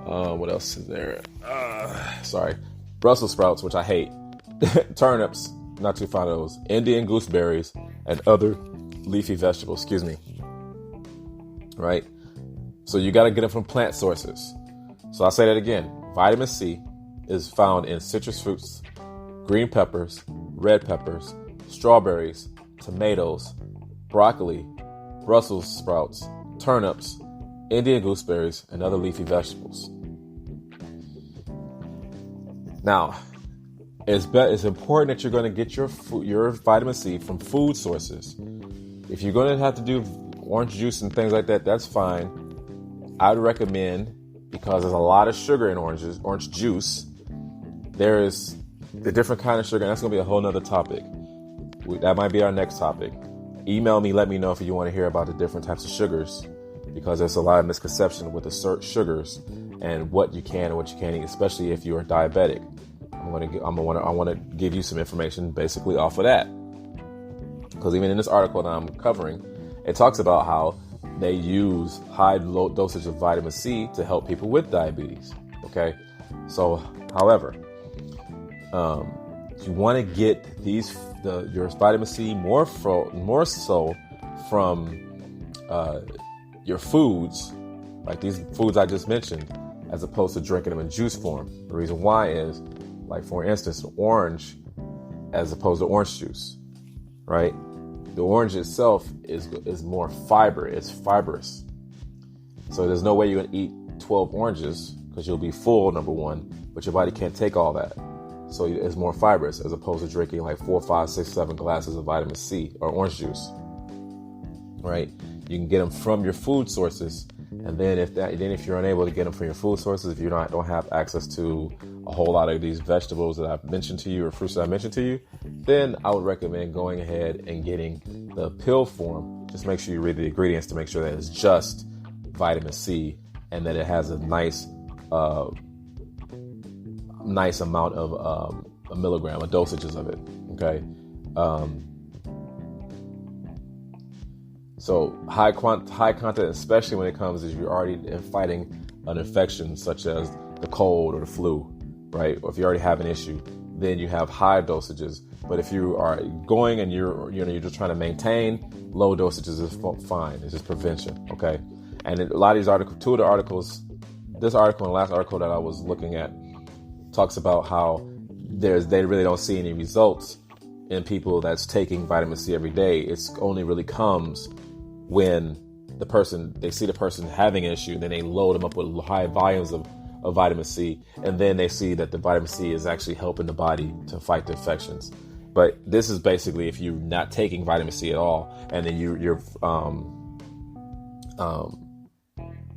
What else is there? Sorry. Brussels sprouts, which I hate. Turnips, not too fond of those. Indian gooseberries and other leafy vegetables, excuse me. Right? So you got to get them from plant sources. So I'll say that again. Vitamin C is found in citrus fruits, green peppers, red peppers, strawberries, tomatoes, broccoli, Brussels sprouts, turnips, Indian gooseberries, and other leafy vegetables. Now, it's important that you're going to get your vitamin C from food sources. If you're going to have to do orange juice and things like that, that's fine. I'd recommend, because there's a lot of sugar in orange juice, there is the different kind of sugar, and that's going to be a whole nother topic. That might be our next topic. Email me, let me know if you want to hear about the different types of sugars, because there's a lot of misconception with the sugars and what you can and what you can't eat, especially if you are diabetic. I want to give you some information basically off of that, because even in this article that I'm covering, it talks about how they use low dosage of vitamin C to help people with diabetes. Okay, so however, you want to get your vitamin C more so from your foods, like these foods I just mentioned, as opposed to drinking them in juice form. The reason why is, like for instance, orange as opposed to orange juice, right? The orange itself is more fiber. It's fibrous. So there's no way you're going to eat 12 oranges because you'll be full, number one, but your body can't take all that. So it's more fibrous as opposed to drinking like 4, 5, 6, 7 glasses of vitamin C or orange juice, right? You can get them from your food sources. And then if you're unable to get them from your food sources, if you don't have access to a whole lot of these vegetables that I've mentioned to you or fruits that I mentioned to you, then I would recommend going ahead and getting the pill form. Just make sure you read the ingredients to make sure that it's just vitamin C and that it has a nice amount of a milligram, dosages of it. Okay. So high content, especially when it comes if you're already fighting an infection such as the cold or the flu, right? Or if you already have an issue, then you have high dosages. But if you are going and you're just trying to maintain, low dosages is fine. It's just prevention, okay? And a lot of these articles, two of the articles, this article and the last article that I was looking at, talks about how they really don't see any results in people that's taking vitamin C every day. It's only really comes when they see the person having an issue, then they load them up with high volumes of vitamin C, and then they see that the vitamin C is actually helping the body to fight the infections. But this is basically if you're not taking vitamin C at all, and then you're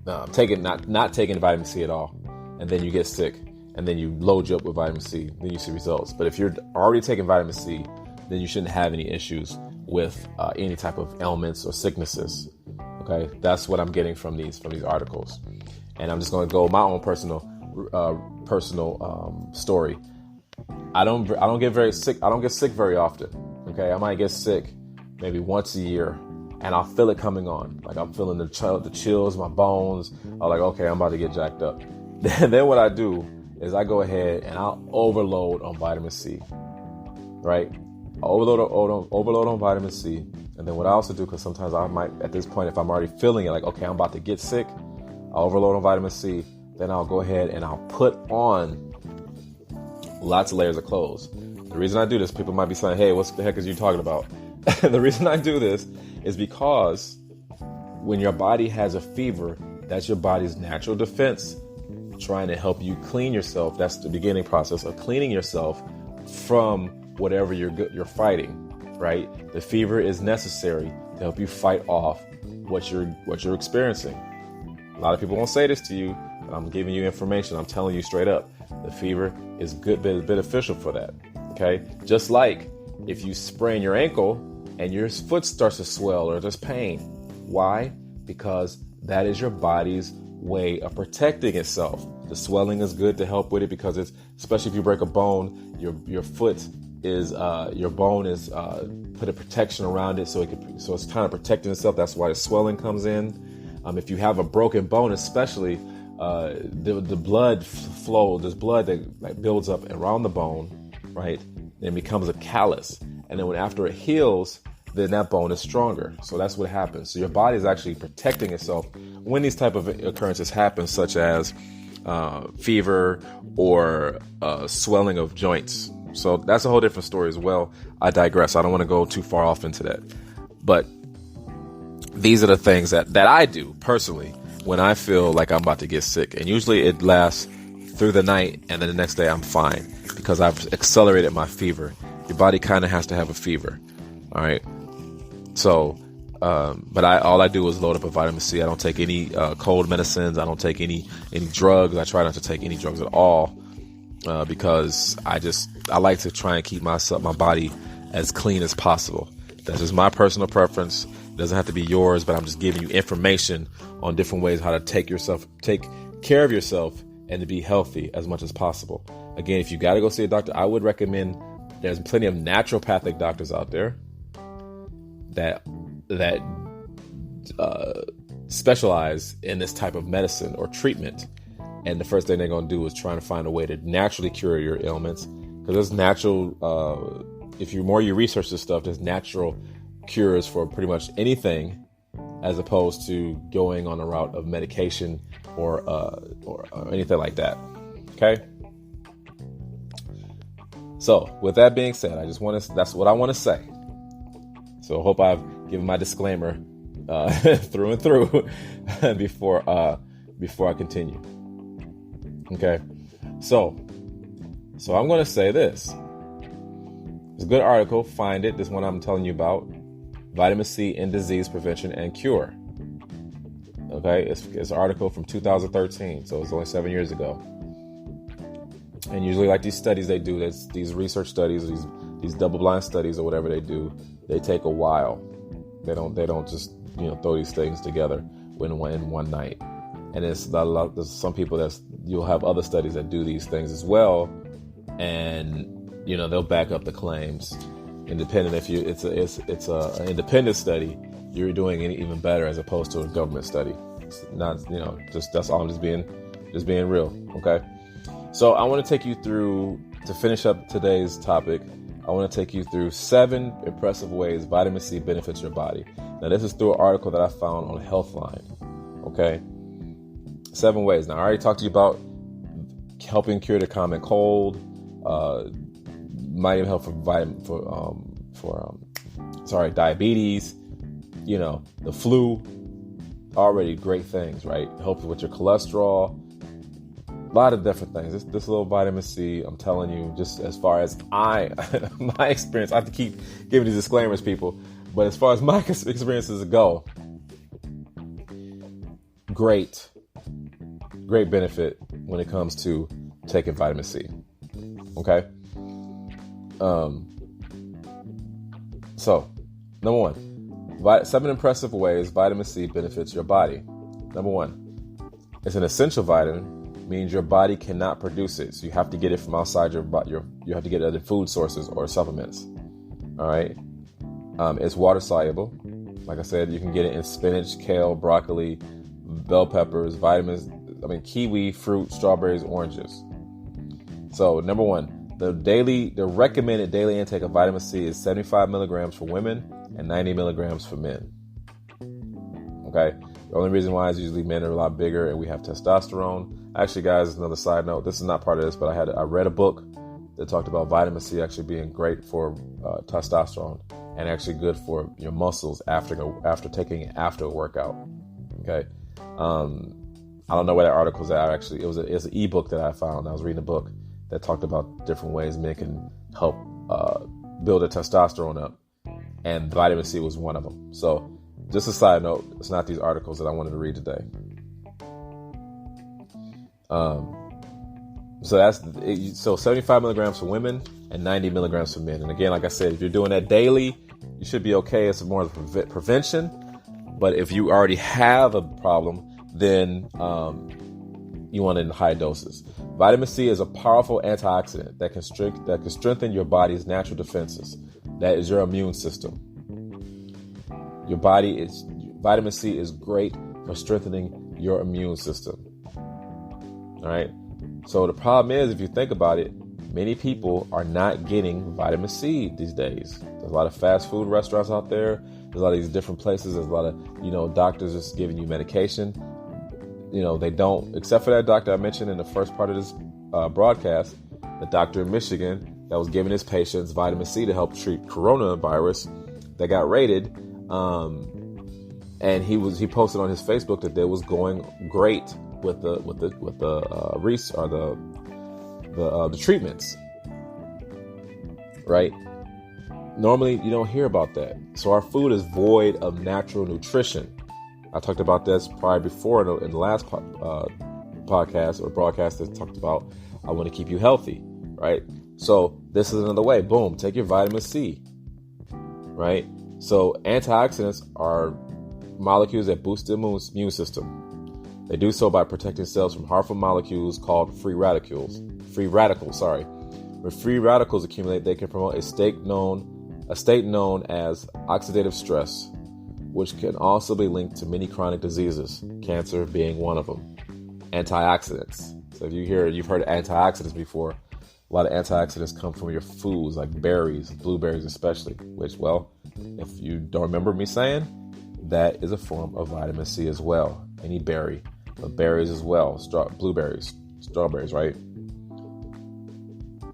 not taking vitamin C at all, and then you get sick, and then you load you up with vitamin C, then you see results. But if you're already taking vitamin C, then you shouldn't have any issues with any type of ailments or sicknesses. Okay, that's what I'm getting from these articles, and I'm just going to go my own personal story. I don't get very sick. I don't get sick very often. Okay, I might get sick maybe once a year, and I'll feel it coming on. Like I'm feeling the chills in my bones. I'm like, okay, I'm about to get jacked up. Then what I do is I go ahead and I'll overload on vitamin C. Right? Overload on vitamin C. And then what I also do, because sometimes I might, at this point, if I'm already feeling it, like, okay, I'm about to get sick, I'll overload on vitamin C. Then I'll go ahead and I'll put on lots of layers of clothes. The reason I do this, people might be saying, hey, what the heck is you talking about? The reason I do this is because when your body has a fever, that's your body's natural defense trying to help you clean yourself. That's the beginning process of cleaning yourself from whatever you're fighting, right? The fever is necessary to help you fight off what you're experiencing. A lot of people won't say this to you, but I'm giving you information. I'm telling you straight up. The fever is beneficial for that, okay? Just like if you sprain your ankle and your foot starts to swell or there's pain. Why? Because that is your body's way of protecting itself. The swelling is good to help with it because it's, especially if you break a bone, your foot is your bone is put a protection around it so it's kind of protecting itself. That's why the swelling comes in. If you have a broken bone, especially the blood flow. There's blood that like builds up around the bone, right? And becomes a callus. And then after it heals, then that bone is stronger. So that's what happens. So your body is actually protecting itself when these type of occurrences happen, such as fever or swelling of joints. So that's a whole different story as well. I digress. I don't want to go too far off into that. But these are the things that I do personally when I feel like I'm about to get sick. And usually it lasts through the night, and then the next day I'm fine because I've accelerated my fever. Your body kind of has to have a fever. All right. So, but all I do is load up a vitamin C. I don't take any cold medicines. I don't take any drugs. I try not to take any drugs at all because I like to try and keep my body as clean as possible. That's just my personal preference. It doesn't have to be yours, but I'm just giving you information on different ways how to take care of yourself and to be healthy as much as possible. Again, if you got to go see a doctor, I would recommend, there's plenty of naturopathic doctors out there that specialize in this type of medicine or treatment. And the first thing they're going to do is trying to find a way to naturally cure your ailments. Because there's natural, if you research this stuff, there's natural cures for pretty much anything, as opposed to going on a route of medication or anything like that. Okay. So with that being said, that's what I want to say. So I hope I've given my disclaimer through and through before I continue. Okay. So I'm going to say this. It's a good article. Find it. This one I'm telling you about. Vitamin C in Disease Prevention and Cure. Okay. It's an article from 2013. So it's only 7 years ago. And usually, like these studies they do, these research studies, these double-blind studies or whatever they do, they take a while. They don't just throw these things together in one night. And there's some people you'll have other studies that do these things as well, and they'll back up the claims. Independent, if it's an independent study, you're doing it even better as opposed to a government study. It's not that's all. I'm just being real. Okay. So I want to take you through, to finish up today's topic, I want to take you through 7 impressive ways vitamin C benefits your body. Now, this is through an article that I found on Healthline. Okay. 7 ways. Now, I already talked to you about helping cure the common cold, might even help for diabetes, the flu. Already great things, right? Help with your cholesterol. A lot of different things. This little vitamin C, I'm telling you, just as far as my experience, I have to keep giving these disclaimers, people, but as far as my experiences go, great benefit when it comes to taking vitamin C. Okay. So, number 1, 7 impressive ways vitamin C benefits your body. Number 1, it's an essential vitamin. Means your body cannot produce it. So you have to get it from outside your body. You have to get other food sources or supplements. All right. It's water soluble. Like I said, you can get it in spinach, kale, broccoli, bell peppers, vitamins. Kiwi, fruit, strawberries, oranges. So number 1, the recommended daily intake of vitamin C is 75 milligrams for women and 90 milligrams for men. Okay. The only reason why is usually men are a lot bigger and we have testosterone. Actually, guys, another side note. This is not part of this, but I read a book that talked about vitamin C actually being great for testosterone and actually good for your muscles after taking it after a workout. Okay. I don't know where that article's at. Actually, it's an ebook that I found. I was reading a book that talked about different ways men can help build their testosterone up, and vitamin C was one of them. So, just a side note, it's not these articles that I wanted to read today. So 75 milligrams for women and 90 milligrams for men. And again, like I said, if you're doing that daily, you should be okay. It's more of a prevention. But if you already have a problem, then you want it in high doses. Vitamin C is a powerful antioxidant that can strengthen your body's natural defenses. That is your immune system. Vitamin C is great for strengthening your immune system. All right. So the problem is, if you think about it, many people are not getting vitamin C these days. There's a lot of fast food restaurants out there. There's a lot of these different places. There's a lot of, doctors just giving you medication. They don't, except for that doctor I mentioned in the first part of this broadcast, the doctor in Michigan that was giving his patients vitamin C to help treat coronavirus that got raided. And he posted on his Facebook that it was going great with the treatments, right? Normally you don't hear about that. So our food is void of natural nutrition. I talked about this probably before in the last podcast or broadcast that talked about I want to keep you healthy, right? So this is another way. Boom, take your vitamin C, right? So antioxidants are molecules that boost the immune system. They do so by protecting cells from harmful molecules called free radicals. When free radicals accumulate, they can promote a state known as oxidative stress, which can also be linked to many chronic diseases, cancer being one of them. Antioxidants. So if you've heard of antioxidants before, a lot of antioxidants come from your foods like berries, blueberries especially, which, well, if you don't remember me saying, that is a form of vitamin C as well. Any berry, but berries as well, blueberries, strawberries, right?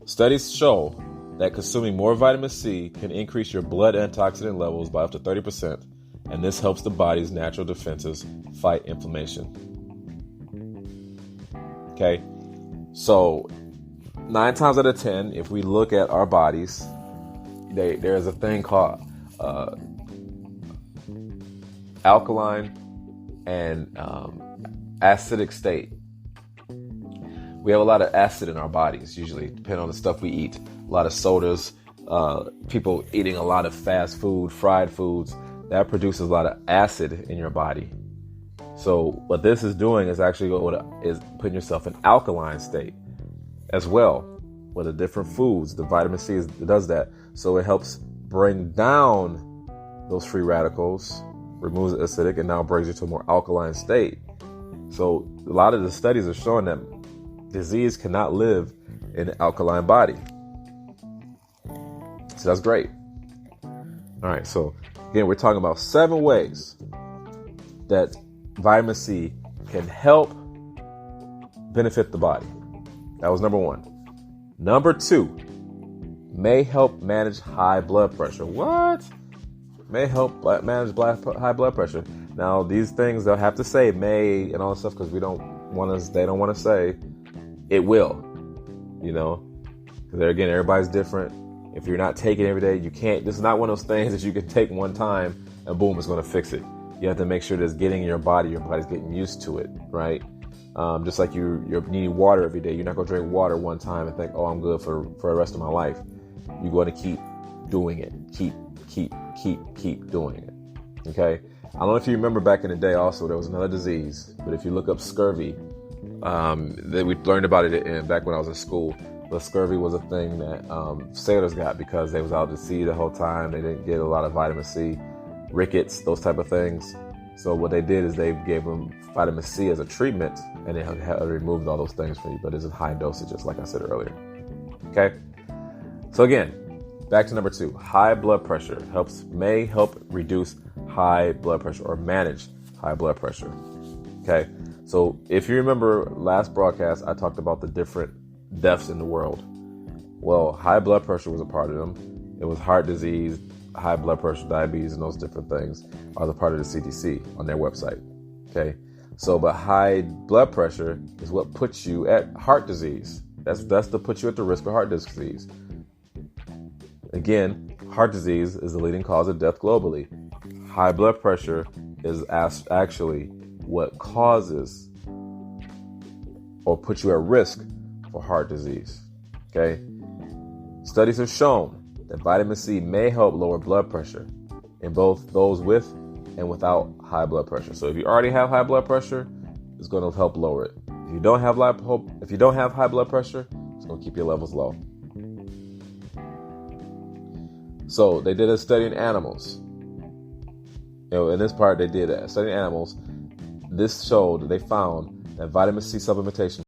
Studies show that consuming more vitamin C can increase your blood antioxidant levels by up to 30%, and this helps the body's natural defenses fight inflammation. Okay, so 9 times out of 10, if we look at our bodies, there's a thing called alkaline and acidic state. We have a lot of acid in our bodies, usually, depending on the stuff we eat. A lot of sodas, people eating a lot of fast food, fried foods, that produces a lot of acid in your body. So what this is doing is actually is putting yourself in alkaline state as well with the different foods. The vitamin C does that. So it helps bring down those free radicals, removes the acidic, and now brings you to a more alkaline state. So a lot of the studies are showing that disease cannot live in an alkaline body. So that's great. All right. So again, we're talking about 7 ways that vitamin C can help benefit the body. That was number 1. Number 2, may help manage high blood pressure. What? May help manage high blood pressure. Now, these things they'll have to say may and all this stuff because they don't want to say it will, because there again, everybody's different. If you're not taking it every day, you can't. This is not one of those things that you can take one time and boom, it's going to fix it. You have to make sure that it's getting in your body. Your body's getting used to it, right? Just like you're needing water every day. You're not going to drink water one time and think, oh, I'm good for the rest of my life. You're going to keep doing it. Keep doing it. Okay? I don't know if you remember back in the day also, there was another disease. But if you look up scurvy, that we learned about it back when I was in school. But scurvy was a thing that sailors got because they was out to sea the whole time. They didn't get a lot of vitamin C. Rickets, those type of things. So what they did is they gave them vitamin C as a treatment, and it had removed all those things from you, but it's in high dosages, like I said earlier. Okay? So again, back to number 2. High blood pressure may help reduce high blood pressure or manage high blood pressure. Okay? So if you remember last broadcast, I talked about the different deaths in the world. Well, high blood pressure was a part of them. It was heart disease, high blood pressure, diabetes, and those different things are the part of the CDC on their website. Okay. So, but high blood pressure is what puts you at heart disease. That's to put you at the risk of heart disease. Again, heart disease is the leading cause of death globally. High blood pressure is actually what causes or puts you at risk for heart disease. Okay. Studies have shown that vitamin C may help lower blood pressure in both those with and without high blood pressure. So if you already have high blood pressure, it's going to help lower it. If you don't have high blood pressure, it's going to keep your levels low. So they did a study in animals. In this part, they did a study in animals. This showed that they found that vitamin C supplementation